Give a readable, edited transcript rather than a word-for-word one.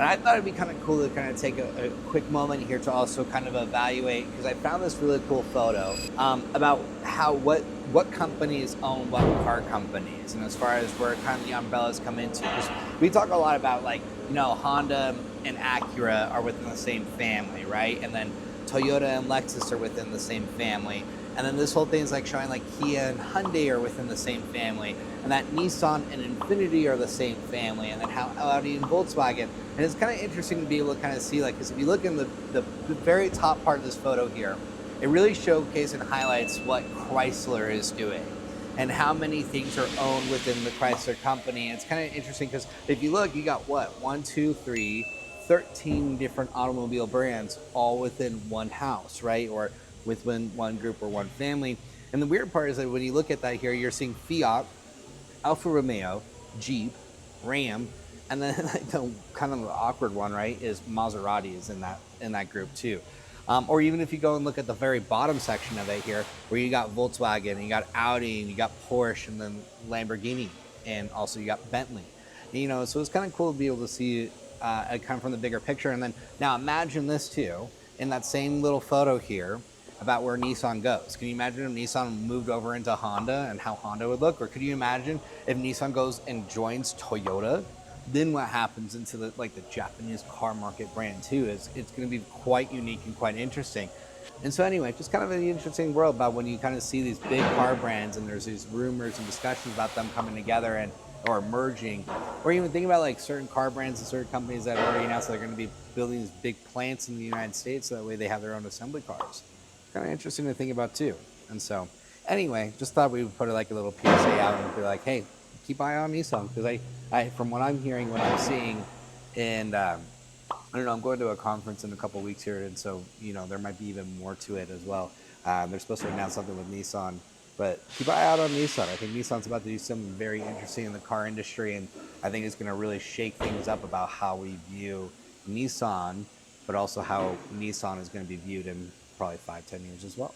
And I thought it'd be kind of cool to kind of take a quick moment here to also kind of evaluate, because I found this really cool photo about how what companies own what car companies, and as far as where kind of the umbrellas come into. Because we talk a lot about, like, Honda and Acura are within the same family, right? And then Toyota and Lexus are within the same family. And then this whole thing is like showing like Kia and Hyundai are within the same family, and that Nissan and Infiniti are the same family, and then how Audi and Volkswagen. And it's kind of interesting to be able to kind of see, like, because if you look in the very top part of this photo here, it really showcases and highlights what Chrysler is doing and how many things are owned within the Chrysler company. And it's kind of interesting because if you look, you got what, 1, 2, 3, 13 different automobile brands all within one house, right? Or within one group or one family. And the weird part is that when you look at that here, you're seeing Fiat, Alfa Romeo, Jeep, Ram, and then like the kind of the awkward one, right, is Maserati is in that group too. Or even if you go and look at the very bottom section of it here, where you got Volkswagen, and you got Audi, and you got Porsche, and then Lamborghini, and also you got Bentley. So it's kind of cool to be able to see kind of from the bigger picture. And then now imagine this too, in that same little photo here, about where Nissan goes. Can you imagine if Nissan moved over into Honda and how Honda would look? Or could you imagine if Nissan goes and joins Toyota? Then what happens into the Japanese car market brand too is it's going to be quite unique and quite interesting. And so anyway, just kind of an interesting world about when you kind of see these big car brands and there's these rumors and discussions about them coming together and or merging, or even think about like certain car brands and certain companies that have already announced they're going to be building these big plants in the United States so that way they have their own assembly cars. Kind of interesting to think about too. And so anyway, just thought we would put like a little PSA out and be like, hey, keep eye on Nissan, because I from what I'm hearing, what I'm seeing, and I don't know, I'm going to a conference in a couple of weeks here, and so there might be even more to it as well. They're supposed to announce something with Nissan, but keep an eye out on Nissan. I think Nissan's about to do something very interesting in the car industry, and I think it's going to really shake things up about how we view Nissan, but also how Nissan is going to be viewed in probably 5, 10 years as well.